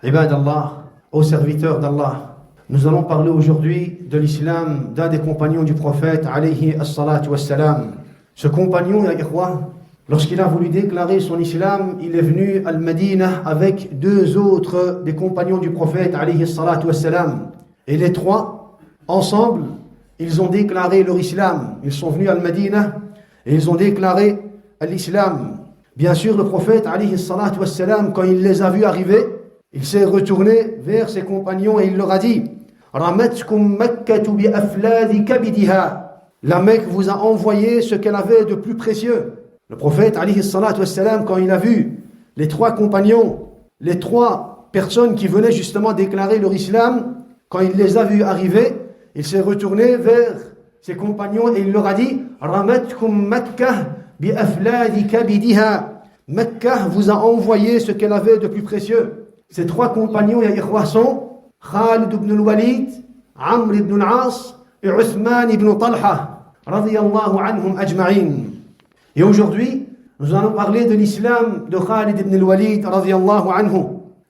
Ibadallah, aux serviteurs d'Allah, nous allons parler aujourd'hui de l'islam d'un des compagnons du prophète, alayhi as-salatu was-salam. Ce compagnon, ya ikhwa, lorsqu'il a voulu déclarer son islam, il est venu à Al-Madinah avec deux autres des compagnons du prophète, alayhi as-salatu was-salam. Et les trois, ensemble, ils ont déclaré leur islam. Ils sont venus à Al-Madinah et ils ont déclaré l'islam. Bien sûr, le prophète, alayhi as-salatu was-salam, quand il les a vus arriver, il s'est retourné vers ses compagnons et il leur a dit: Ramatkum Makkatu bi afladi kabidiha. La Mecque vous a envoyé ce qu'elle avait de plus précieux. Le prophète, alayhi salatu wassalam, quand il a vu les trois compagnons, les trois personnes qui venaient justement déclarer leur islam, quand il les a vus arriver, il s'est retourné vers ses compagnons et il leur a dit: Ramatkum Makkah bi afladi kabidiha. Mecca vous a envoyé ce qu'elle avait de plus précieux. Ces trois compagnons, ya ikhwa, sont Khalid ibn al-Walid, Amr ibn al-As et Uthman ibn Talha, radiyallahu anhum ajma'in. Et aujourd'hui, nous allons parler de l'islam de Khalid ibn al-Walid, radiyallahu anhu.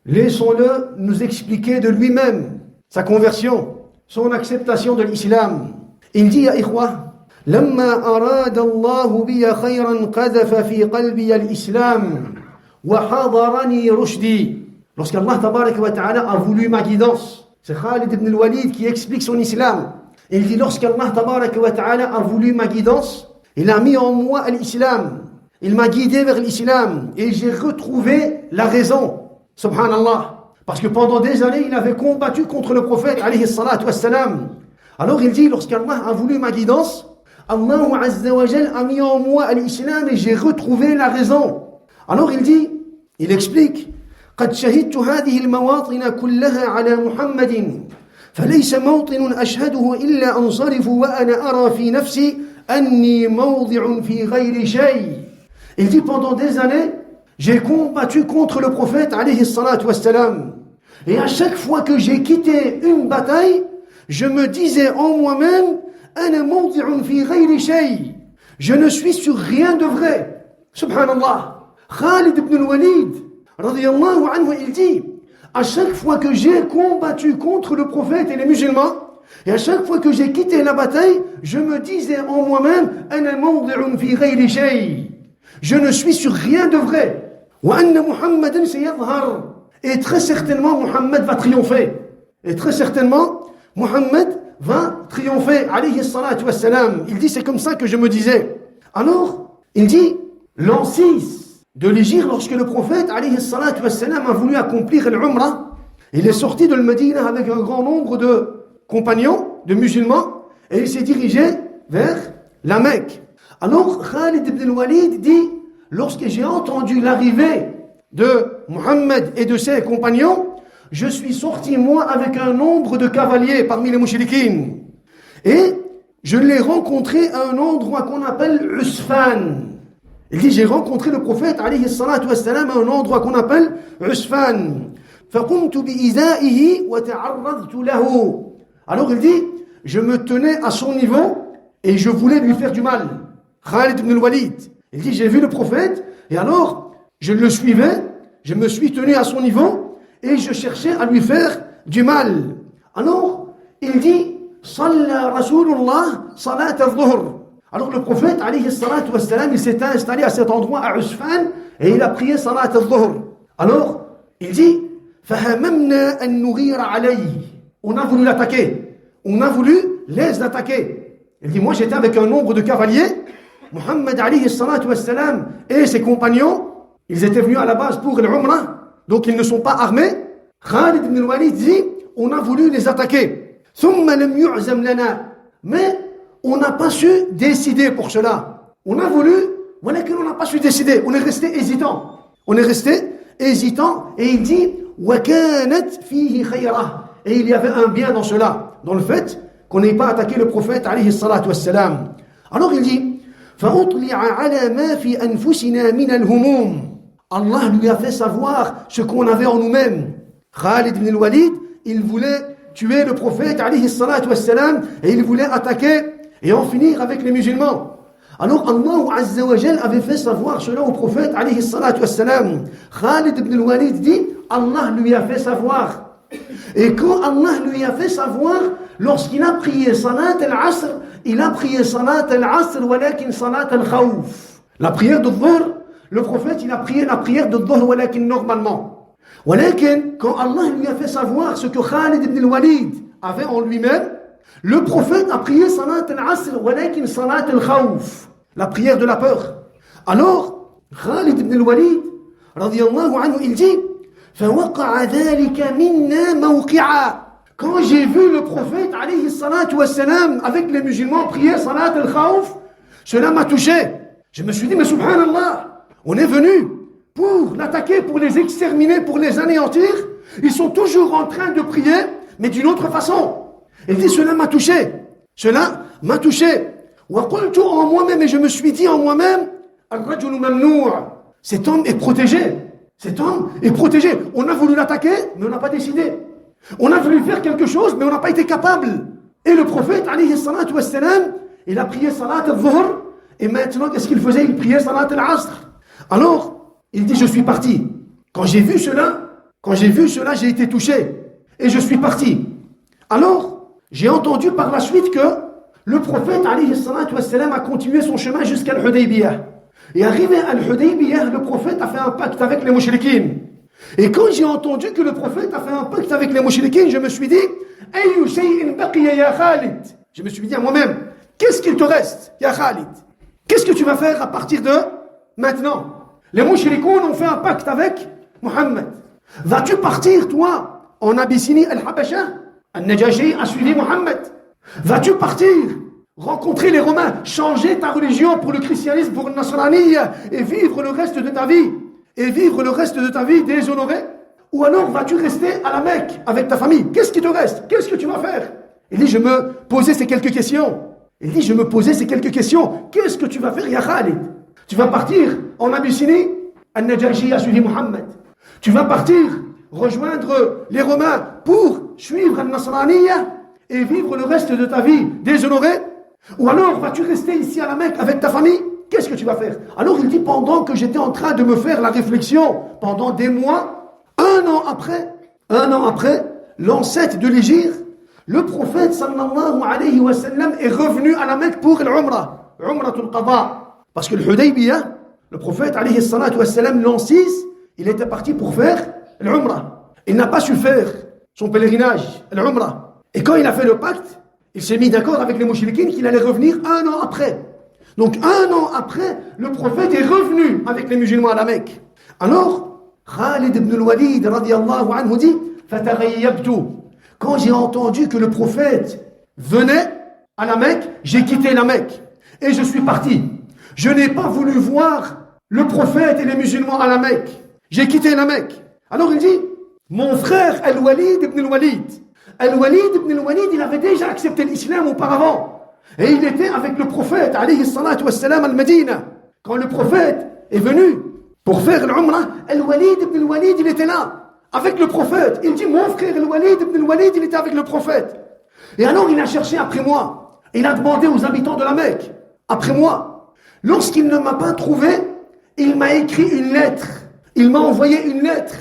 Laissons-le nous expliquer de lui-même sa conversion, son acceptation de l'islam. Il dit, ya ikhwa, لما أراد الله بي خيرا قذف في قلبي الإسلام وحضرني رشدي. Lorsqu'Allah tabarak wa ta'ala a voulu ma guidance, c'est Khalid ibn al-Walid qui explique son islam. Il dit: lorsqu'Allah tabarak wa ta'ala a voulu ma guidance, il a mis en moi l'islam. Il m'a guidé vers l'islam et j'ai retrouvé la raison. Subhanallah. Parce que pendant des années, il avait combattu contre le prophète, alayhi salatu wassalam. Alors il dit: lorsqu'Allah a voulu ma guidance, Allah azza wa jal a mis en moi l'islam et j'ai retrouvé la raison. Alors il dit, il explique: قد شهدت هذه المواطن كلها على محمد فليس موطن أشهده إلا أنصرف وأنا أرى في نفسي أني موضع في غير شيء. Il dit: pendant des années, j'ai combattu contre le prophète, alayhi salatu wassalam. Et à chaque fois que j'ai quitté une bataille, je me disais en moi-même: أنا موضع في غير شيء. Je ne suis sur rien de vrai. Subhanallah. Khalid ibn al-Walid, radiyallahu anhu, il dit: à chaque fois que j'ai combattu contre le prophète et les musulmans, et à chaque fois que j'ai quitté la bataille, je me disais en moi-même: أنا موضع في غير شيء. Je ne suis sur rien de vrai. وأن محمدا سيظهر. Et très certainement, Muhammad va triompher. Et très certainement, Muhammad va triompher, alayhi salatu wassalam. Il dit: c'est comme ça que je me disais. Alors, il dit, l'an 6 de l'Hégire, lorsque le prophète, alayhi salatu wassalam, a voulu accomplir l'Umrah, il est sorti de l'Médina avec un grand nombre de compagnons, de musulmans, et il s'est dirigé vers la Mecque. Alors, Khalid ibn al-Walid dit: lorsque j'ai entendu l'arrivée de Muhammad et de ses compagnons, je suis sorti, moi, avec un nombre de cavaliers parmi les mouchriquines. Et je l'ai rencontré à un endroit qu'on appelle Usfan. Il dit: j'ai rencontré le prophète, alayhi salatu wassalam, à un endroit qu'on appelle Usfan. فَقُمْتُ بِإِزَائِهِ وَتَعَرَّضْتُ لَهُ. Alors il dit: je me tenais à son niveau et je voulais lui faire du mal. Khalid ibn al-Walid. Il dit: j'ai vu le prophète et alors je le suivais, je me suis tenu à son niveau et je cherchais à lui faire du mal. Alors, il dit: Salla Rasulullah salat al-dhuhr. Alors le prophète, alayhi salatu wassalam, il s'est installé à cet endroit, à Usfan, et il a prié salat al-dhuhr. Alors, il dit: Fahamamna an nughira alayhi. On a voulu l'attaquer. On a voulu les attaquer. Il dit: moi j'étais avec un nombre de cavaliers. Muhammad, alayhi salatu wassalam, et ses compagnons, ils étaient venus à la base pour l'Umrah. Donc ils ne sont pas armés. Khalid ibn al-Walid dit: on a voulu les attaquer. Mais on n'a pas su décider pour cela. On a voulu, voilà qu'on n'a pas su décider. On est resté hésitant. On est resté hésitant. Et il dit: et il y avait un bien dans cela, dans le fait qu'on n'ait pas attaqué le prophète, alayhi salatu wassalam. Alors il dit: Allah lui a fait savoir ce qu'on avait en nous-mêmes. Khalid ibn al-Walid, il voulait tuer le prophète, alayhi salatu wassalam, et il voulait attaquer et en finir avec les musulmans. Alors Allah Azza wa Jal avait fait savoir cela au prophète alayhi salatu wassalam. Khalid ibn al-Walid dit, Allah lui a fait savoir. Et quand Allah lui a fait savoir, lorsqu'il a prié salat al-asr, il a prié salat al-asr, walakin salat al-khawf. La prière de dhuhr, le prophète il a prié la prière de dhuhr, walakin normalement. Walakin, quand Allah lui a fait savoir ce que Khalid ibn al-Walid avait en lui-même, le prophète a prié salat al-asr, walakin salat al-khawf, la prière de la peur. Alors, Khalid ibn al-Walid, radiyallahu anhu, il dit, فَوَقَعَ ذَلِكَ مِنَّا مَوْقِعًا. Quand j'ai vu le prophète, alayhi salatu wassalam, avec les musulmans prier salat al-khawf, cela m'a touché. Je me suis dit, mais subhanallah, on est venu pour l'attaquer, pour les exterminer, pour les anéantir. Ils sont toujours en train de prier, mais d'une autre façon. Il dit, cela m'a touché. Cela m'a touché. وَقُلْتُ en moi-même, et je me suis dit en moi-même, الرجل ممنوع. Cet homme est protégé. Cet homme est protégé. On a voulu l'attaquer, mais on n'a pas décidé. On a voulu faire quelque chose, mais on n'a pas été capable. Et le prophète, alayhi salatu wassalam, il a prié salat al-dhuhr, et maintenant, qu'est-ce qu'il faisait? Il priait salat al-asr. Alors, il dit, je suis parti. Quand j'ai vu cela, j'ai été touché. Et je suis parti. Alors, j'ai entendu par la suite que le prophète, alayhi salatu wassalam, a continué son chemin jusqu'à Al-Hudaybiyah. Et arrivé à Al-Hudaybiyah, le prophète a fait un pacte avec les mushrikines. Et quand j'ai entendu que le prophète a fait un pacte avec les mushrikines, je me suis dit, Ayyu shay'in baqiya ya Khalid. Je me suis dit à moi-même, qu'est-ce qu'il te reste, ya Khalid? Qu'est-ce que tu vas faire à partir de maintenant? Les mushrikoun ont fait un pacte avec Muhammad. Vas-tu partir, toi, en Abyssinie, Al-Habasha? Al-Najashi a suivi Muhammad. Vas-tu partir rencontrer les Romains, changer ta religion pour le christianisme, pour le nasraniyya, et vivre le reste de ta vie, déshonoré? Ou alors vas-tu rester à la Mecque avec ta famille? Qu'est-ce qui te reste? Qu'est-ce que tu vas faire? Il dit, je me posais ces quelques questions. Qu'est-ce que tu vas faire, ya Khalid? Tu vas partir en Abyssinie? Al-Najashi a suivi Muhammad. Tu vas partir rejoindre les Romains pour suivre al-Nasraniyya et vivre le reste de ta vie déshonoré? Ou alors vas-tu rester ici à la Mecque avec ta famille? Qu'est-ce que tu vas faire? Alors il dit, pendant que j'étais en train de me faire la réflexion, pendant des mois, un an après, l'an 7 de l'Hégire, le prophète sallallahu alayhi wa sallam est revenu à la Mecque pour l'Umrah, Umratul Qada. Parce que le Hudaybiyah, le prophète alayhi salatu wa sallam, l'an 6, il était parti pour faire l'Umrah. Il n'a pas su faire son pèlerinage, l'Umrah. Et quand il a fait le pacte, il s'est mis d'accord avec les mouchriquines qu'il allait revenir un an après. Donc un an après, le prophète est revenu avec les musulmans à la Mecque. Alors, Khalid ibn al-Walid radiyallahu anhu dit, fataghayyabtu. Quand j'ai entendu que le prophète venait à la Mecque, j'ai quitté la Mecque et je suis parti. Je n'ai pas voulu voir le prophète et les musulmans à la Mecque. J'ai quitté la Mecque. Alors il dit, mon frère Al-Walid ibn al-Walid, Al-Walid ibn al-Walid, il avait déjà accepté l'islam auparavant. Et il était avec le prophète, alayhi salatu wassalam, al-Madina. Quand le prophète est venu pour faire l'Umrah, Al-Walid ibn al-Walid, il était là, avec le prophète. Il dit, mon frère Al-Walid ibn al-Walid, il était avec le prophète. Et alors il a cherché après moi. Il a demandé aux habitants de la Mecque, après moi. Lorsqu'il ne m'a pas trouvé, il m'a écrit une lettre. Il m'a envoyé une lettre.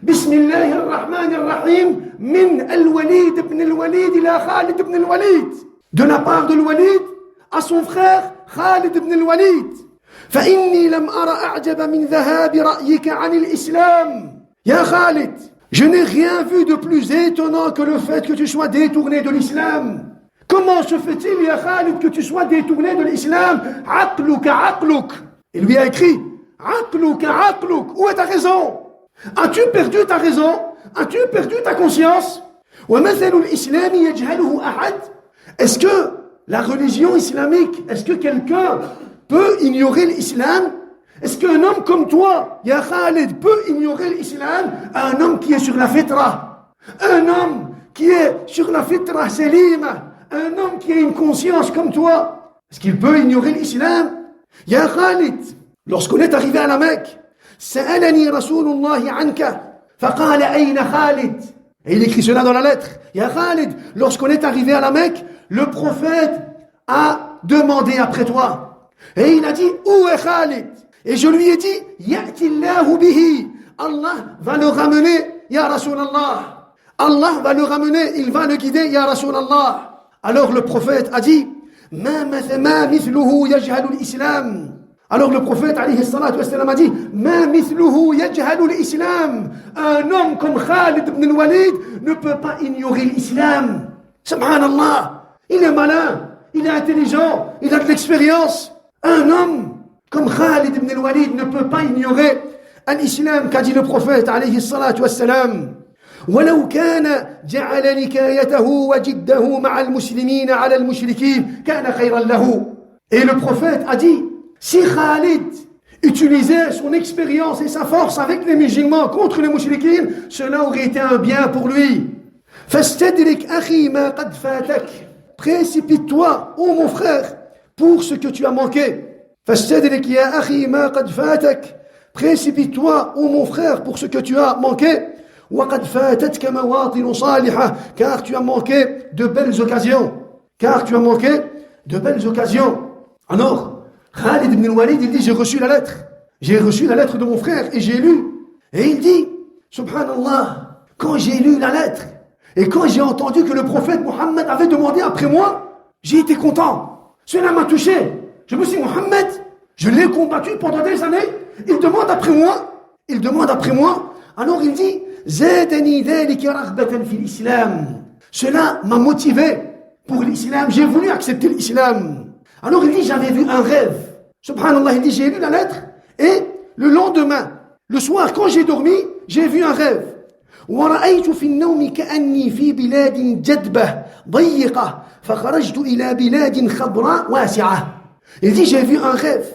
Bismillahirrahmanirrahim, min al-Walid ibn al-Walid ila Khalid ibn al-Walid. De la part de al-Walid à son frère Khalid ibn al-Walid. فإني لم أرى أعجب من ذهاب رأيك عن الإسلام. Ya Khalid, je n'ai rien vu de plus étonnant que le fait que tu sois détourné de l'islam. Comment se fait-il, ya Khalid, que tu sois détourné de l'islam? Aqluka aqluk. Il lui a écrit, Aqluka aqluk. Où est ta raison? As-tu perdu ta raison? As-tu perdu ta conscience? ومثل الإسلام يجهله أحد. Est-ce que la religion islamique, est-ce que quelqu'un peut ignorer l'islam? Est-ce qu'un homme comme toi, ya Khalid, peut ignorer l'islam? Un homme qui est sur la fitra, un homme qui est sur la fitra salima, un homme qui a une conscience comme toi, est-ce qu'il peut ignorer l'islam? Ya Khalid, lorsqu'on est arrivé à la Mecque, sa'alani Rasulullah anka, faqala ayna Khalid. Et il écrit cela dans la lettre. Ya Khalid, lorsqu'on est arrivé à la Mecque, le prophète a demandé après toi. Et il a dit, où est Khalid? Et je lui ai dit, Ya'tillahu bihi. Allah va le ramener, Ya Rasulallah. Allah va le ramener, il va le guider, Ya Rasulallah. Alors le prophète a dit, Ma mithluhu yajhalu l'islam. Alors le prophète alayhi salatu wassalam a dit, Ma mithluhu yajhalu l'islam. Un homme comme Khalid ibn al-Walid ne peut pas ignorer l'islam. Subhanallah. Il est malin, il est intelligent, il a de l'expérience. Un homme comme Khalid ibn al-Walid ne peut pas ignorer l'islam, qu'a dit le prophète alayhi salatu wassalam. ولو كان جعل نكايته وجده مع المسلمين على المشركين كان خيرا له. Et le prophète a dit, si Khalid utilisait son expérience et sa force avec les musulmans contre les mushrikines, cela aurait été un bien pour lui. فاستدرك أخي ما قد فاتك. Précipite-toi, ô mon frère, pour ce que tu as manqué. فاستدرك يا أخي ما قد فاتك. Précipite-toi, ô mon frère, pour ce que tu as manqué. وقد فاتتك مواطن صالحة. Car tu as manqué de belles occasions. Car tu as manqué de belles occasions. Alors, Khalid ibn al-Walid, il dit, j'ai reçu la lettre. J'ai reçu la lettre de mon frère et j'ai lu. Et il dit, subhanallah, quand j'ai lu la lettre et quand j'ai entendu que le prophète Mohammed avait demandé après moi, j'ai été content. Cela m'a touché. Je me suis dit, Mohammed, je l'ai combattu pendant des années. Il demande après moi. Il demande après moi. Alors il dit, Zadani dhalika raghbatan fil islam. Cela m'a motivé pour l'islam. J'ai voulu accepter l'islam. Alors il dit, j'avais vu un rêve. Subhanallah, il dit, j'ai lu la lettre et le lendemain, le soir, quand j'ai dormi, j'ai vu un rêve. ورأيت في النوم كأني في بلاد جدبة ضيقة فخرجت إلى بلاد خضراء واسعة. Il dit, j'ai vu un rêve.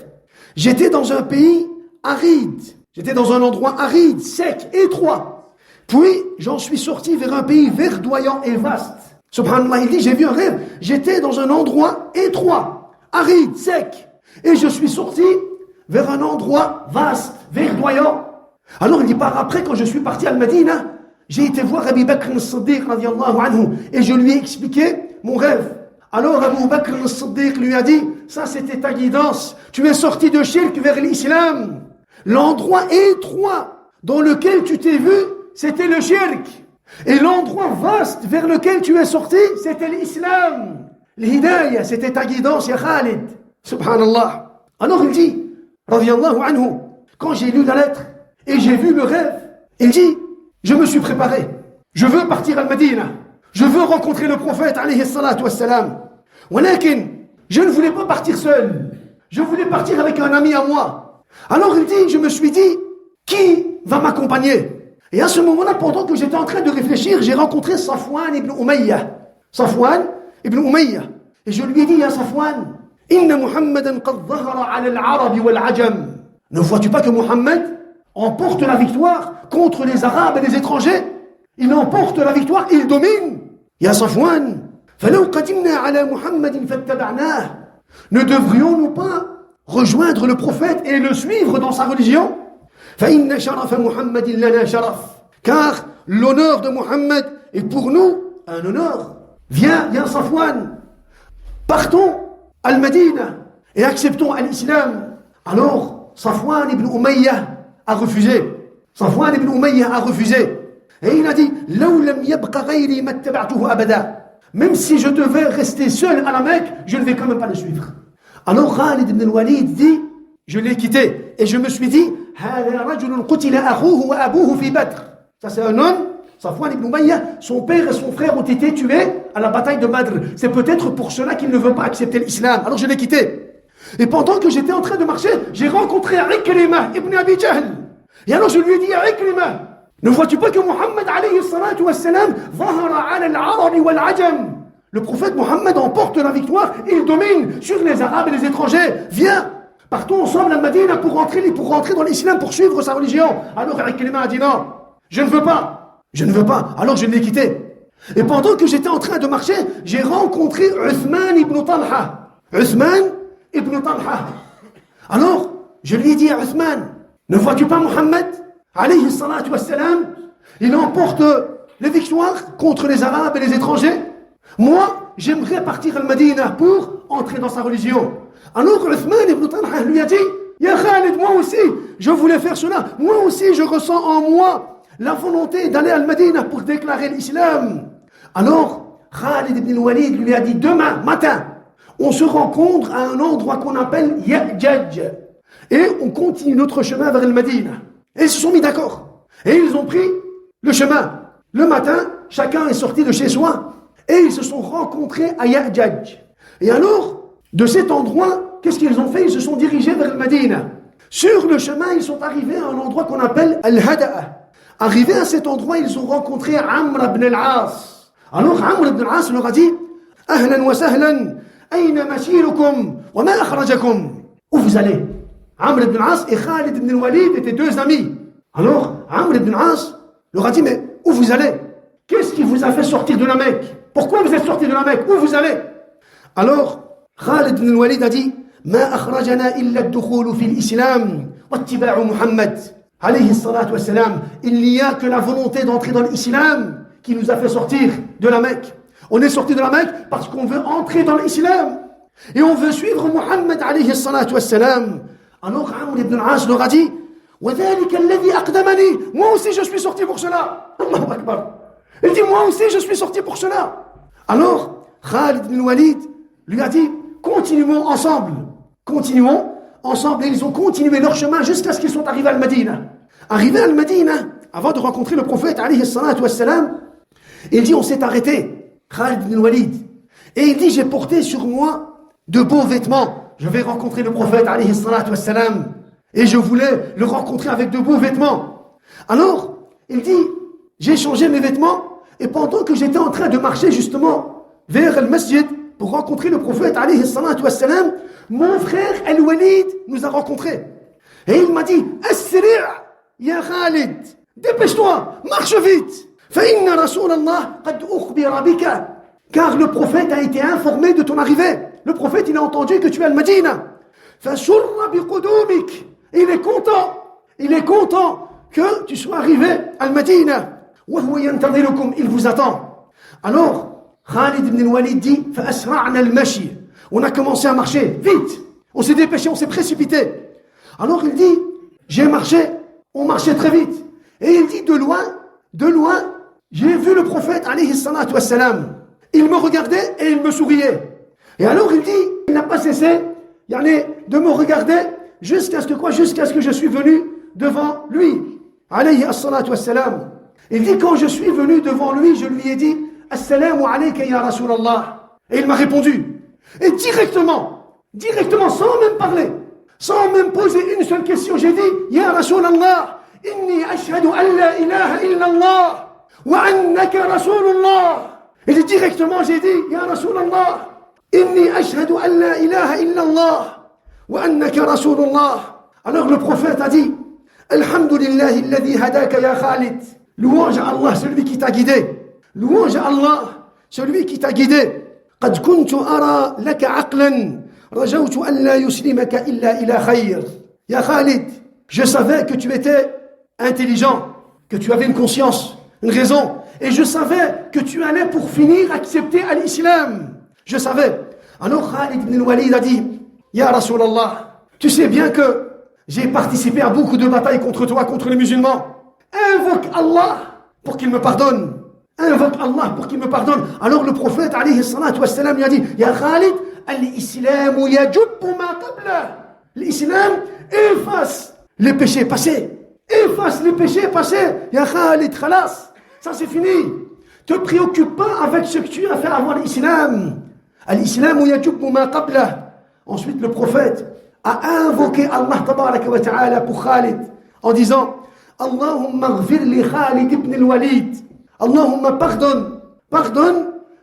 J'étais dans un pays aride. J'étais dans un endroit aride, sec, étroit. Puis, j'en suis sorti vers un pays verdoyant et vaste. Subhanallah, il dit, j'ai vu un rêve. J'étais dans un endroit étroit, aride, sec. Et je suis sorti vers un endroit vaste, verdoyant. Alors, il dit, par après, quand je suis parti à Al-Madina, j'ai été voir Abu Bakr al-Siddiq, radiallahu anhu, et je lui ai expliqué mon rêve. Alors, Abu Bakr al-Siddiq lui a dit, ça c'était ta guidance. Tu es sorti de shirk vers l'islam. L'endroit étroit dans lequel tu t'es vu, c'était le shirk. Et l'endroit vaste vers lequel tu es sorti, c'était l'islam. L'hidayah, c'était ta guidance, ya Khalid. Subhanallah. Alors il dit, radiyallahu anhu, quand j'ai lu la lettre et j'ai vu le rêve, il dit, je me suis préparé. Je veux partir à Medina. Je veux rencontrer le prophète, alayhi salatu wassalam. Walakin, je ne voulais pas partir seul. Je voulais partir avec un ami à moi. Alors il dit, je me suis dit, qui va m'accompagner? Et à ce moment-là, pendant que j'étais en train de réfléchir, j'ai rencontré Safwan ibn Umayya. Safwan ibn Umayya. Et je lui ai dit, ya Safwan, Inna Muhammadan qad dhahara ala al-Arabi wal-Ajam. Ne vois-tu pas que Muhammad emporte la victoire contre les Arabes et les étrangers? Il emporte la victoire, il domine. Ya Safwan, فلو قدمنا على محمد فاتبعناه. Ne devrions-nous pas rejoindre le prophète et le suivre dans sa religion? فإن شرف محمد لنا شرف. Car l'honneur de Muhammad est pour nous un honneur. Viens, ya Safwan, partons à Al-Madina et acceptons l'islam. Alors, Safwan ibn Umayya a refusé. Safwan ibn Umayya a refusé. Et il a dit, لو لم يبق غيري ما اتبعته أبدا. Même si je devais rester seul à la Mecque, je ne vais quand même pas le suivre. Alors Khalid ibn al-Walid dit, je l'ai quitté et je me suis dit, ça c'est un homme, Safwan ibn Umayya, son père et son frère ont été tués à la bataille de Badr. C'est peut-être pour cela qu'il ne veut pas accepter l'islam. Alors je l'ai quitté. Et pendant que j'étais en train de marcher, j'ai rencontré Ikrimah ibn Abi Jahl. Et alors je lui ai dit, Ikrimah, ne vois-tu pas que Muhammad alayhi salatu wassalam dhahara ala al-Arabi wal-Ajam? Le prophète Muhammad emporte la victoire, il domine sur les Arabes et les étrangers. Viens, partons ensemble à Medina pour rentrer dans l'islam, pour suivre sa religion. Alors Ikrimah a dit non, je ne veux pas. Je ne veux pas. Alors je l'ai quitté. Et pendant que j'étais en train de marcher, j'ai rencontré Uthman ibn Talha. Uthman ibn Talha. Alors, je lui ai dit à Uthman, ne vois-tu pas Muhammad alayhi salatu wassalam, il emporte les victoires contre les Arabes et les étrangers. Moi, j'aimerais partir à Medina pour entrer dans sa religion. Alors Uthman ibn Talha lui a dit, Ya Khalid, moi aussi, je voulais faire cela. Moi aussi, je ressens en moi la volonté d'aller à Al-Madinah pour déclarer l'islam. Alors, Khalid ibn Walid lui a dit, demain matin, on se rencontre à un endroit qu'on appelle Ya'jaj. Et on continue notre chemin vers Al-Madinah. Et ils se sont mis d'accord. Et ils ont pris le chemin. Le matin, chacun est sorti de chez soi. Et ils se sont rencontrés à Ya'jaj. Et alors, de cet endroit, qu'est-ce qu'ils ont fait? Ils se sont dirigés vers Al-Madinah. Sur le chemin, ils sont arrivés à un endroit qu'on appelle Al-Hada'a. Arrivés à cet endroit, ils ont rencontré Amr ibn al-As. Alors Amr ibn al-As leur a dit, Ahlan wa sahlan, ayna mashirukum, wa ma akhrajakum. Où vous allez? Amr ibn al-As et Khalid ibn al-Walid étaient deux amis. Alors Amr ibn al-As leur a dit, mais où vous allez? Qu'est-ce qui vous a fait sortir de la Mecque? Pourquoi vous êtes sortis de la Mecque? Où vous allez? Alors Khalid ibn al-Walid a dit, ما أخرجنا إلا الدخول في الإسلام واتباع محمد عليه الصلاة والسلام. Il n'y a que la volonté d'entrer dans l'islam qui nous a fait sortir de la Mecque. On est sorti de la Mecque parce qu'on veut entrer dans l'islam et on veut suivre Muhammad عليه الصلاة والسلام. Alors Amr ibn al-As leur a dit, وذلك الذي أقدمني. Moi aussi je suis sorti pour cela. Allahu Akbar. Il dit, moi aussi je suis sorti pour cela. Alors Khalid ibn Walid lui a dit, continuons ensemble. Continuons ensemble. Et ils ont continué leur chemin jusqu'à ce qu'ils sont arrivés à Al-Madinah. Arrivés à Al-Madinah, avant de rencontrer le prophète, alayhi salatu wassalam, il dit, on s'est arrêté, Khalid ibn Walid. Et il dit, j'ai porté sur moi de beaux vêtements. Je vais rencontrer le prophète, alayhi salatu wassalam. Et je voulais le rencontrer avec de beaux vêtements. Alors, il dit, j'ai changé mes vêtements. Et pendant que j'étais en train de marcher justement vers le masjid, pour rencontrer le prophète, alayhi salatu wassalam, mon frère Al-Walid nous a rencontrés. Et il m'a dit, As-siri' ya Khalid, dépêche-toi, marche vite. فَإِنَّ رَسُولَ اللَّهِ قَدْ أُخْبِرَ بِكَ. Car le prophète a été informé de ton arrivée. Le prophète, il a entendu que tu es à Al-Madinah. فَسُرَّ بِقُدُومِكَ. Il est content que tu sois arrivé à Al-Madinah. وَهُوَ يَنْتَظِرُكُمْ. Il vous attend. Alors, Khalid ibn al-Walid dit, فَأَسْرَعْنَا الْمَشِي. On a commencé à marcher vite. On s'est dépêché, on s'est précipité. Alors il dit, j'ai marché, on marchait très vite. Et il dit, de loin, j'ai vu le prophète, alayhi salatu wassalam. Il me regardait et il me souriait. Et alors il dit, il n'a pas cessé de me regarder jusqu'à ce que je suis venu devant lui, alayhi salatu wassalam. Il dit, quand je suis venu devant lui, je lui ai dit, Assalamu alayka ya Rasulallah. Et il m'a répondu. Et directement, sans même parler, sans même poser une seule question, j'ai dit, Ya Rasulallah, inni ashhadu an la ilaha illallah, wa annaka Rasulullah. Et directement, j'ai dit, Ya Rasulallah, inni ashhadu an la ilaha illallah, wa annaka Rasulullah. Alors le prophète a dit, Alhamdulillahi alladhi hadaka ya Khalid. Louange à Allah, celui qui t'a guidé. Louange à Allah, celui qui t'a guidé. قد كنت أرى لك عقلا رجوت أن لا يسلمك إلا إلى خير. يا Khalid, je savais que tu étais intelligent, que tu avais une conscience, une raison, et je savais que tu allais pour finir accepter l'islam. Je savais. Alors Khalid ibn al-Walid a dit, Ya Rasulallah, tu sais bien que j'ai participé à beaucoup de batailles contre toi, contre les musulmans. Invoque Allah pour qu'il me pardonne. Invoque Allah pour qu'il me pardonne. Alors le prophète, alayhi salatu wassalam, lui a dit, Ya Khalid, al-Islam yajubbu ma qabla. L'islam efface les péchés passés. Efface les péchés passés. Ya Khalid, khalas. Ça c'est fini. Te préoccupe pas avec ce que tu as fait avant l'islam. Al-Islam yajubbu ma qabla. Ensuite le prophète a invoqué Allah tabaraka wa ta'ala pour Khalid en disant, Allahumma ghfir li Khalid ibn al-Walid. Allahumma pardonne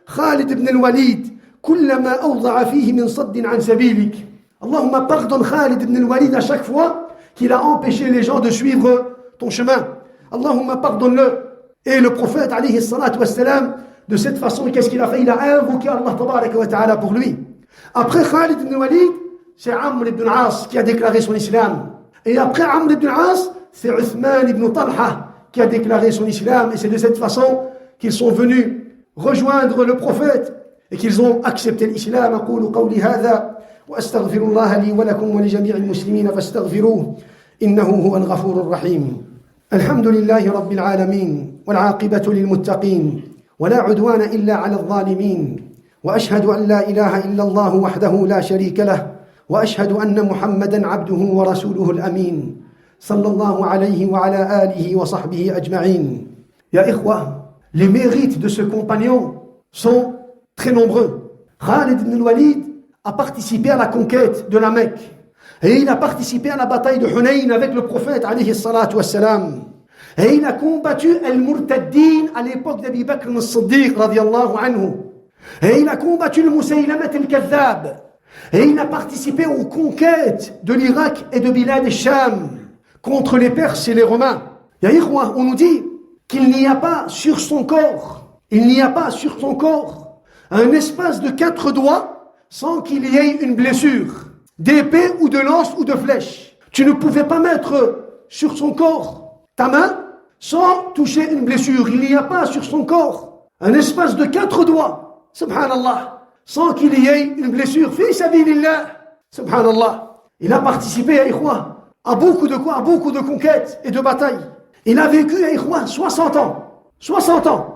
Khalid ibn al-Walid كلما أوضع فيه من صد عن سبيلك. Allahumma pardonne Khalid ibn al-Walid à chaque fois qu'il a empêché les gens de suivre ton chemin. Allahumma pardonne-le. Et le prophète alayhi salatu wassalam, de cette façon, qu'est-ce qu'il a fait? Il a invoqué Allah tabaraka wa ta'ala pour lui. Après Khalid ibn al-Walid, c'est Amr ibn al-As qui a déclaré son islam. Et après Amr ibn al-As, c'est Uthman ibn Talha qui a déclaré son islam. Et c'est de cette façon qu'ils sont venus rejoindre le prophète et qu'ils ont accepté l'islam. أقول قولي هذا وأستغفر الله لي ولكم ولجميع المسلمين فاستغفروه إنه هو الغفور الرحيم. الحمد لله رب العالمين والعاقبة للمتقين ولا عدوان إلا على الظالمين، وأشهد أن لا إله إلا الله وحده لا شريك له، وأشهد أن محمدًا عبده ورسوله الأمين صلى الله عليه وعلى آله وصحبه أجمعين. يا إخوة, les mérites de ce compagnon sont très nombreux. Khalid ibn al-Walid a participé à la conquête de la Mecque et il a participé à la bataille de Hunayn avec le prophète alayhi salatu wassalam. Et il a combattu al-Murtaddin à l'époque d'Abi Bakr al-Siddiq radiyallahu anhu. Et il a combattu le Musaylamat al-Kadhab. Et il a participé aux conquêtes de l'Irak et de Bilad al-Sham contre les Perses et les Romains. Ya ikhwa, on nous dit qu'il n'y a pas sur son corps, un espace de 4 doigts sans qu'il y ait une blessure, d'épée ou de lance ou de flèche. Tu ne pouvais pas mettre sur son corps ta main sans toucher une blessure. Il n'y a pas sur son corps un espace de 4 doigts, subhanallah, sans qu'il y ait une blessure. Fi sabilillah, subhanallah. Il a participé, ya ikhwa, à beaucoup de conquêtes et de batailles. Il a vécu, ya ikhwa, 60 ans. 60 ans.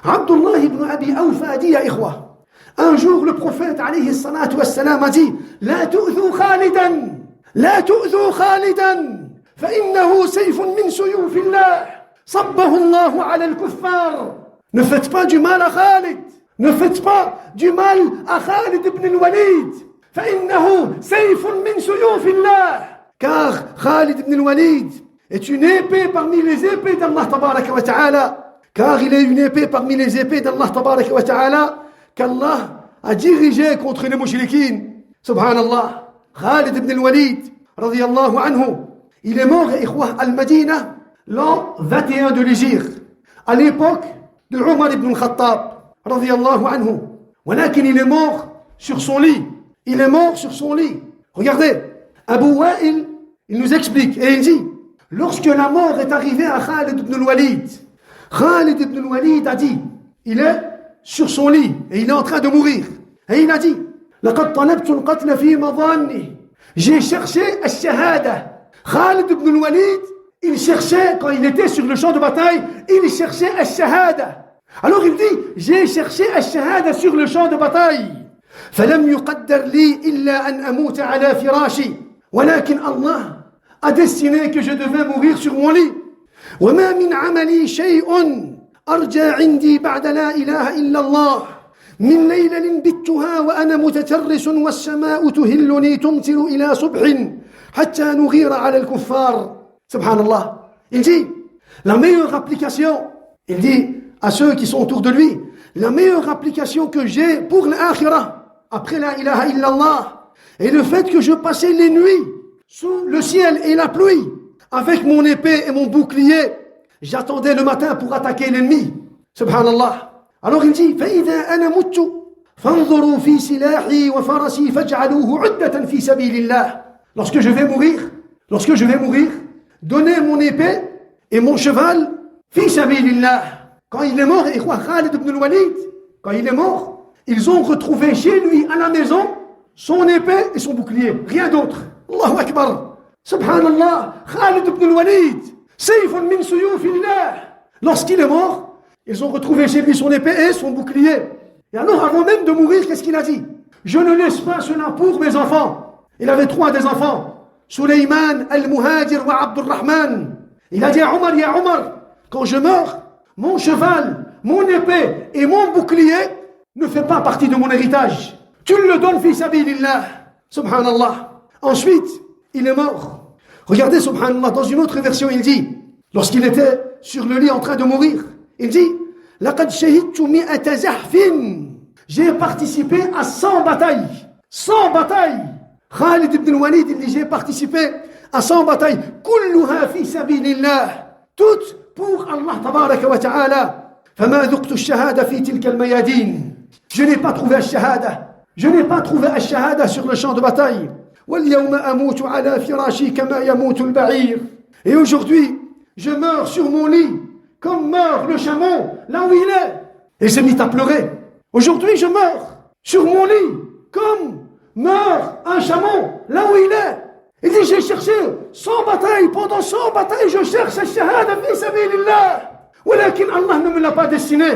Abdullah ibn Abi Awfa a dit, ya ikhwa, un jour le prophète alayhi salatu wassalam a dit, La tu'dhu Khalidan, fa innahu sayfun min suyufillah, sabbahu Allahu ala al-kuffar. Ne faites pas du mal à Khalid. Ne faites pas du mal à Khalid ibn al-Walid. Fa innahu sayfun min suyufillah. Car Khalid ibn al-Walid est une épée parmi les épées d'Allah tabaraka wa ta'ala. Car il est une épée parmi les épées d'Allah tabaraka wa ta'ala qu'Allah a dirigé contre les mushrikines. Subhanallah. Khalid ibn al-Walid, radiyallahu anhu, il est mort, ikhwah, al-Madina, l'an 21 de l'Hégire, à l'époque de Omar ibn al-Khattab, radiyallahu anhu. Walakin il est mort sur son lit. Il est mort sur son lit. Regardez, Abu Wa'il, il nous explique, et il dit, lorsque la mort est arrivée à Khalid ibn al-Walid, Khalid ibn al-Walid a dit, il est sur son lit et il est en train de mourir. Et il a dit, لقد طلبت القتل في مظاني. J'ai cherché al-shahada. Khalid ibn al-Walid, il cherchait, quand il était sur le champ de bataille, il cherchait al-shahada. Alors il dit, j'ai cherché al-shahada sur le champ de bataille. فلم يقدر لي إلا أن أموت على فراشي. ولكن Allah a destiné que je devais mourir sur mon lit. وما من عملي شيء أرجى عندي بعد لا إله إلا الله من ليلة بتها وأنا متترس والسماء تهلني تمطر إلى صبح حتى نغير على الكفار. Subhanallah. Il dit, la meilleure application, il dit à ceux qui sont autour de lui, la meilleure application que j'ai pour l'akhirah, après la ilaha illallah, est le fait que je passais les nuits sous le ciel et la pluie, avec mon épée et mon bouclier. J'attendais le matin pour attaquer l'ennemi. Subhanallah. Alors il dit, فَإِذَا أَنَا مُتُّ فَانظُرُوا فِي سِلَاحِي وَفَرَسِي فَاجْعَلُوهُ عُدَّةً فِي سَبِيلِ اللَّهِ. Lorsque je vais mourir, donnez mon épée et mon cheval fi sabilillah. Quand il est mort, Khalid ibn al-Walid, quand il est mort, ils ont retrouvé chez lui à la maison son épée et son bouclier, rien d'autre. Allahu Akbar. Subhanallah. Khalid ibn al-Walid, sayfun min suyufillah. Lorsqu'il est mort, ils ont retrouvé chez lui son épée et son bouclier. Et alors, avant même de mourir, qu'est-ce qu'il a dit? Je ne laisse pas cela pour mes enfants. Il avait 3 des enfants, Suleyman, Al-Muhajir wa Abdurrahman. Il a dit à Omar, ya Omar, quand je meurs, mon cheval, mon épée et mon bouclier ne fait pas partie de mon héritage. Tu le donnes fi sabilillah. Subhanallah. Ensuite, il est mort. Regardez, subhanallah, dans une autre version, il dit, lorsqu'il était sur le lit en train de mourir, il dit, لقد شهدت 100 زحف. J'ai participé à 100 batailles. 100 batailles. Khalid ibn al-Walid, il dit, j'ai participé à 100 batailles. كلها في سبيل الله. Toutes pour Allah tabaraka wa ta'ala. فما ذقت الشهادة في تلك الميادين. Je n'ai pas trouvé الشهادة. Je n'ai pas trouvé الشهادة sur le champ de bataille. واليوم أموت على فراشي كما يموت البعير. Et aujourd'hui, je meurs sur mon lit, comme meurt le chameau, là où il est. Et il s'est mis à pleurer. Aujourd'hui, je meurs sur mon lit, comme meurt un chameau là où il est. Il dit, j'ai cherché 100 batailles, pendant 100 batailles, je cherche al-shahada fi sabilillah. Walakin Allah ne me l'a pas destiné.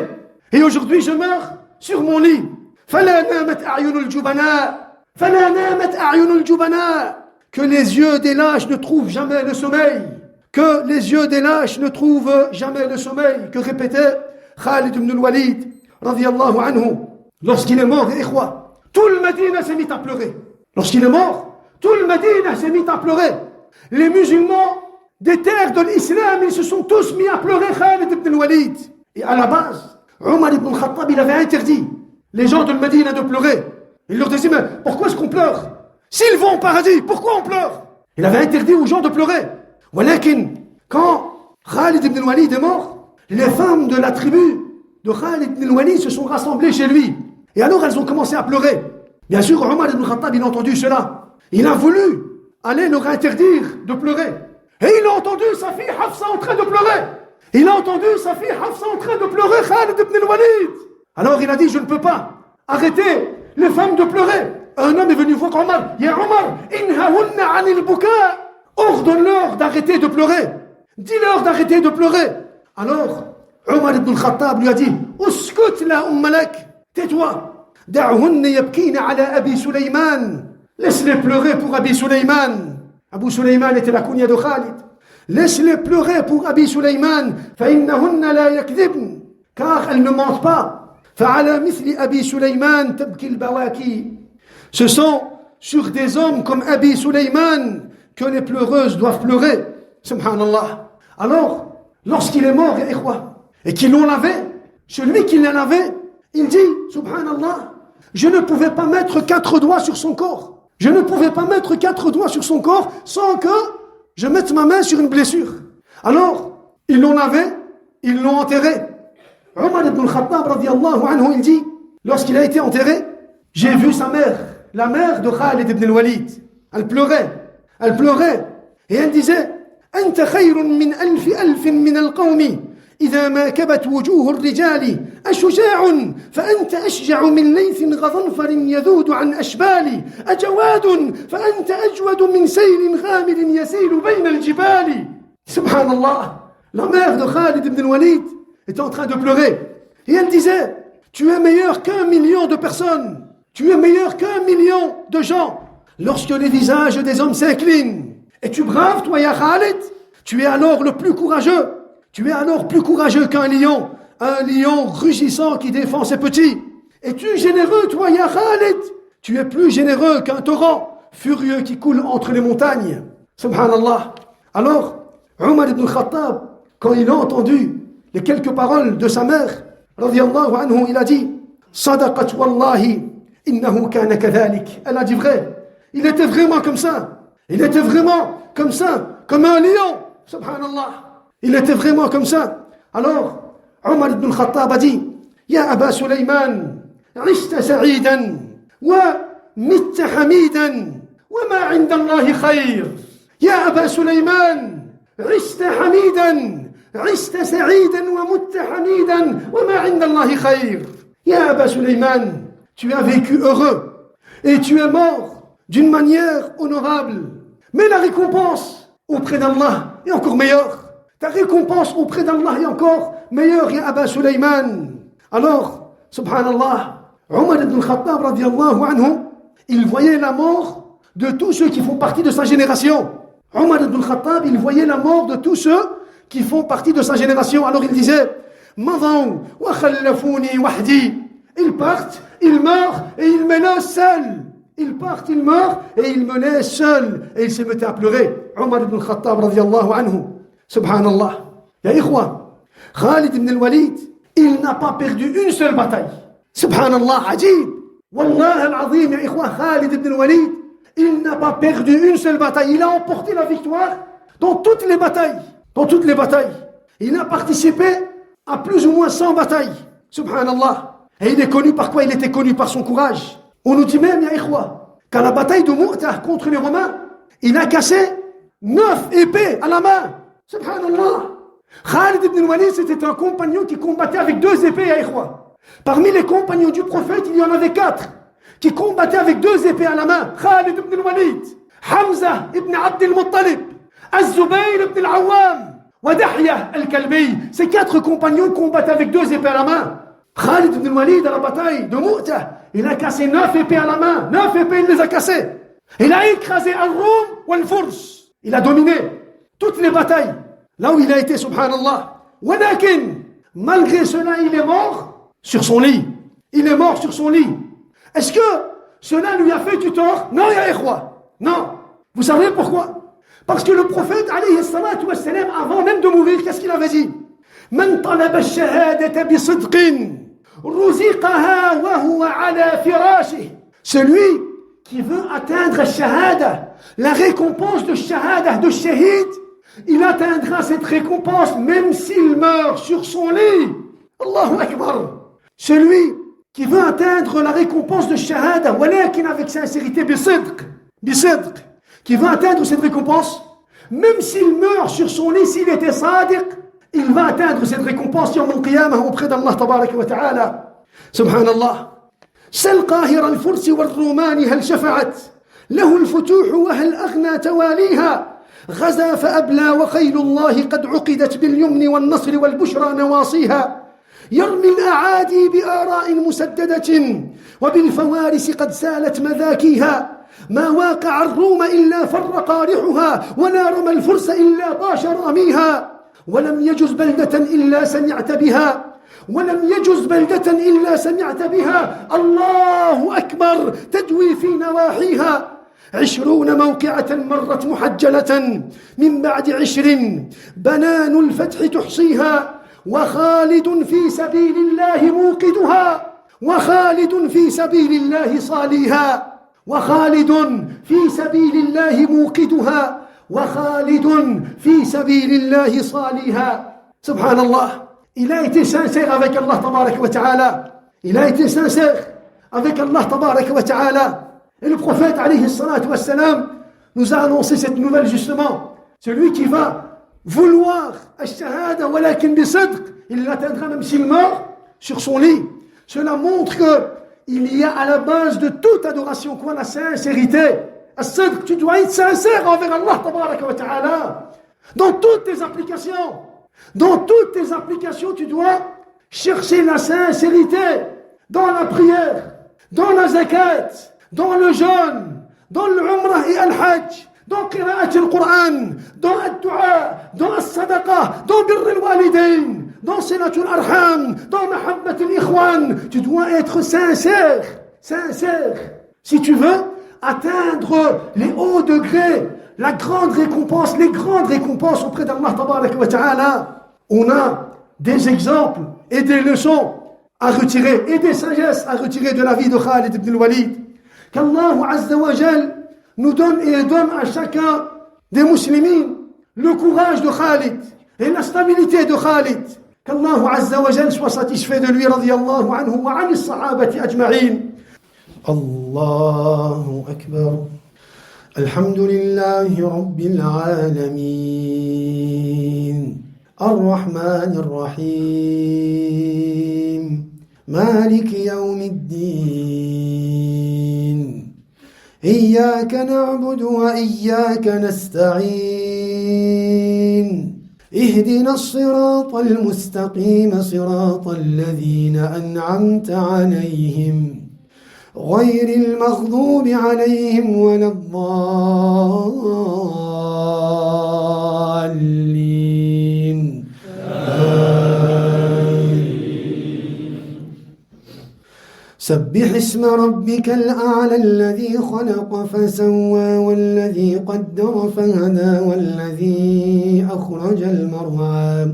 Et aujourd'hui, je meurs sur mon lit. فلا نامت أعين الجبناء فلا نامت أعين الجبناء. Que les yeux des lâches ne trouvent jamais le sommeil. Que les yeux des lâches ne trouvent jamais le sommeil. Que répétait Khalid ibn al-Walid, radiyallahu anhu. Lorsqu'il est mort, tout le Médina s'est mis à pleurer. Lorsqu'il est mort, tout le Médina s'est mis à pleurer. Les musulmans des terres de l'islam, ils se sont tous mis à pleurer Khalid ibn al-Walid. Et à la base, Omar ibn al-Khattab, il avait interdit les gens de Médina de pleurer. Il leur disait, mais pourquoi est-ce qu'on pleure? S'ils vont au paradis, pourquoi on pleure? Il avait interdit aux gens de pleurer. Walakin, quand Khalid ibn al-Walid est mort, les femmes de la tribu de Khalid ibn al-Walid se sont rassemblées chez lui. Et alors elles ont commencé à pleurer. Bien sûr, Omar ibn al-Khattab, il a entendu cela. Il a voulu aller leur interdire de pleurer. Et il a entendu sa fille Hafsa en train de pleurer. Il a entendu sa fille Hafsa en train de pleurer Khalid ibn al-Walid. Alors il a dit, je ne peux pas arrêter les femmes de pleurer. Un homme est venu voir Omar. Ya Omar, inhahunna anil buka. Ordonne-leur d'arrêter de pleurer. Dis-leur d'arrêter de pleurer. Alors, Omar ibn al-Khattab lui a dit, uskut la ummalak. Tais-toi. Da'hunna yabkina ala Abi Suleyman. Laisse-les pleurer pour Abi Suleyman. Abu Suleyman était la kunya de Khalid. Laisse-les pleurer pour Abi Suleyman. Fa'innahunna la yakdibn. Car elles ne mentent pas. فعلى مثل أبي سليمان تبكي البواكي. Ce sont sur des hommes comme Abi Suleyman que les pleureuses doivent pleurer. Subhanallah. Alors, lorsqu'il est mort, et qu'ils l'ont lavé, celui qui l'a lavé, il dit, Subhanallah, je ne pouvais pas mettre 4 doigts sur son corps. Je ne pouvais pas mettre 4 doigts sur son corps sans que je mette ma main sur une blessure. Alors, ils l'ont lavé, ils l'ont enterré. Omar ibn al-Khattab, radiyallahu anhu, il dit, lorsqu'il a été enterré, j'ai vu sa mère, la mère de Khalid ibn al-Walid. Elle pleurait, et elle disait, أنت خير من ألف من القوم إذا ما كبت وجوه الرجال أشجاع فأنت أشجع من ليث غضنفر يذود عن أشبال أجواد فأنت أجود من سيل غامر يسيل بين الجبال. Subhanallah, la mère de Khalid ibn al-Walid était en train de pleurer. Et elle disait, tu es meilleur qu'1 million de personnes. Tu es meilleur qu'1 million de gens. Lorsque les visages des hommes s'inclinent, et tu braves, toi, ya Khalid, tu es alors le plus courageux. Tu es alors plus courageux qu'un lion rugissant qui défend ses petits. Es-tu généreux, toi, ya Khalid? Tu es plus généreux qu'un torrent furieux qui coule entre les montagnes. Subhanallah. Alors, Omar ibn al-Khattab, quand il a entendu les quelques paroles de sa mère, radiyallahu anhu, il a dit, Sadaqat wallahi, innahu kana kadhalik. Elle a dit vrai. Il était vraiment comme ça. Il était vraiment comme ça, comme un lion. Subhanallah. Il était vraiment comme ça. Alors, Omar ibn al-Khattab a dit, Ya Aba Suleyman, عشت سعيدا ومت حميدا وما عند الله خير. يا أبا سليمان عشت حميدا عشت سعيدا ومت حميدا وما عند الله خير. يا أبا سليمان, tu as vécu heureux et tu es mort d'une manière honorable. Mais la récompense auprès d'Allah est encore meilleure. Ta récompense auprès d'Allah est encore meilleure, ya Aba Suleyman. Alors, subhanallah, Omar ibn al-Khattab, radiyallahu anhu, il voyait la mort de tous ceux qui font partie de sa génération. Omar ibn al-Khattab, il voyait la mort de tous ceux qui font partie de sa génération. Alors il disait, Madaw wa khallafuni wahdi. Ils partent, ils meurent et ils me laissent seul. Ils partent, ils meurent et ils me laissent seul. Et il se mettait à pleurer. Omar ibn al-Khattab, radiyallahu anhu. Subhanallah. Ya ikhwa, Khalid ibn al-Walid, il n'a pas perdu une seule bataille. Subhanallah, ajib. Wallah al-azim, ya ikhwa, Khalid ibn al-Walid, il n'a pas perdu une seule bataille. Il a emporté la victoire dans toutes les batailles. Dans toutes les batailles. Il a participé à plus ou moins 100 batailles. Subhanallah. Et il est connu par quoi? Il était connu par son courage. On nous dit même, ya ikhwa, qu'à la bataille de Mu'tah contre les Romains, il a cassé 9 épées à la main. Subhanallah. Khalid ibn al-Walid, c'était un compagnon qui combattait avec 2 épées, ya ikhwa. Parmi les compagnons du prophète, il y en avait 4. qui combattaient avec 2 épées à la main, Khalid ibn al-Walid, Hamza ibn Abd al-Muttalib, Az-Zubayr ibn al-Awwam, wa Dahya al-Kalbi. Ces 4 compagnons combattaient avec 2 épées à la main. Khalid ibn al-Walid à la bataille de Mu'tah, il a cassé 9 épées à la main. 9 épées, il les a cassées. Il a écrasé Al-Rum ou Al-Furs. Il a dominé toutes les batailles. Là où il a été, subhanallah. Walakin, malgré cela, il est mort sur son lit. Il est mort sur son lit. Est-ce que cela lui a fait du tort? Non, ya ikhwa. Non. Vous savez pourquoi? Parce que le prophète, alayhi salatu wa salam, avant même de mourir, qu'est-ce qu'il avait dit? Man talaba ash-shahadata bi sidqin ruziqaha wa huwa ala firashih. Celui qui veut atteindre ash-shahada, la récompense de shahada, de shahid, il atteindra cette récompense même s'il meurt sur son lit. Allahu Akbar. Celui qui veut atteindre la récompense de shahada, walakin avec sincérité, bisidq, qui veut atteindre cette récompense, même s'il meurt sur son lit, s'il était sadiq, il va atteindre cette récompense yawm al-qiyamah auprès d'Allah tabaraka wa ta'ala. Subhanallah. سل قاهر الفرس والرومان هل شفعت له الفتوح وهل أغنى تواليها غزا فأبلى وخيل الله قد عقدت باليمن والنصر والبشرى نواصيها يرمي الأعادي بآراء مسددة وبالفوارس قد سالت مذاكيها ما واقع الروم إلا فر قارحها ولا رمى الفرس إلا طاش راميها ولم يجز بلدة إلا سمعت بها الله أكبر تدوي في نواحيها 20 موقعة مرت محجلة من بعد 20 بنان الفتح تحصيها وخالد في سبيل الله موقدها وخالد في سبيل الله صاليها وخالد في سبيل الله موقدها وخالد في سبيل الله صاليها. سبحان الله. Il a été sincère avec Allah tabaraka wa ta'ala. Il a été sincère avec Allah tabaraka wa ta'ala. Et le prophète alayhi salatu wa salam nous a annoncé cette nouvelle justement. Celui qui va vouloir ash-shahada walakin bisidq, il l'atteindra même s'il meurt sur son lit. Cela montre qu'il y a à la base de toute adoration quoi? La sincérité. As-sidq, tu dois être sincère envers Allah tabaraka wa ta'ala. Dans toutes tes applications. Dans toutes tes applications, tu dois chercher la sincérité dans la prière, dans la zakat, dans le jeûne, dans l'umrah et al-hajj, dans qira'at al-Qur'an, dans al-du'a, dans al-sadaqa, dans birr al-walidain, dans silatul arham, dans mahabbat al-ikhwan. Tu dois être sincère. Si tu veux atteindre les hauts degrés, la grande récompense, les grandes récompenses auprès d'Allah tabaraka wa ta'ala. On a des exemples et des leçons à retirer et des sagesses à retirer de la vie de Khalid ibn al-Walid. Qu'Allah Azza wa Jal nous donne et donne à chacun des musulmans le courage de Khalid et la stabilité de Khalid. Qu'Allah Azza wa Jal soit satisfait de lui radiyallahu anhu wa anis sahabati ajma'in. Allahu Akbar. Alhamdulillahi Rabbil Alamin. الرحمن الرحيم مالك يوم الدين إياك نعبد وإياك نستعين اهدنا الصراط المستقيم صراط الذين أنعمت عليهم غير المغضوب عليهم ولا الضالين. سبح اسم ربك الأعلى الذي خلق فسوى والذي قدر فهدى والذي أخرج المرعى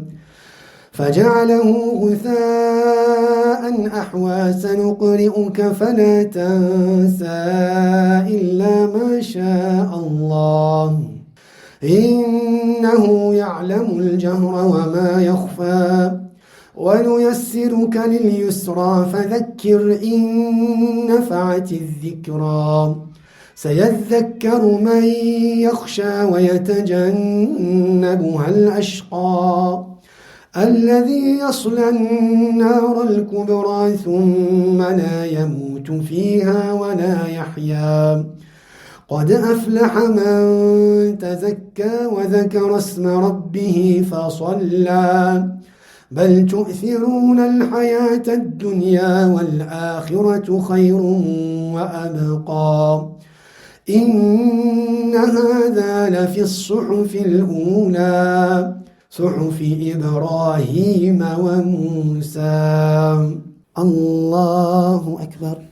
فجعله غثاء أحوى سنقرئك فلا تنسى إلا ما شاء الله إنه يعلم الجهر وما يخفى ونيسرك لليسرى فذكر إن نفعت الذكرى سيذكر من يخشى ويتجنبها الأشقى الذي يصلى النار الكبرى ثم لا يموت فيها ولا يحيا قد أفلح من تزكى وذكر اسم ربه فصلى بل تؤثرون الحياة الدنيا والآخرة خير وأبقى إن هذا لفي الصحف الأولى صحف إبراهيم وموسى. الله أكبر.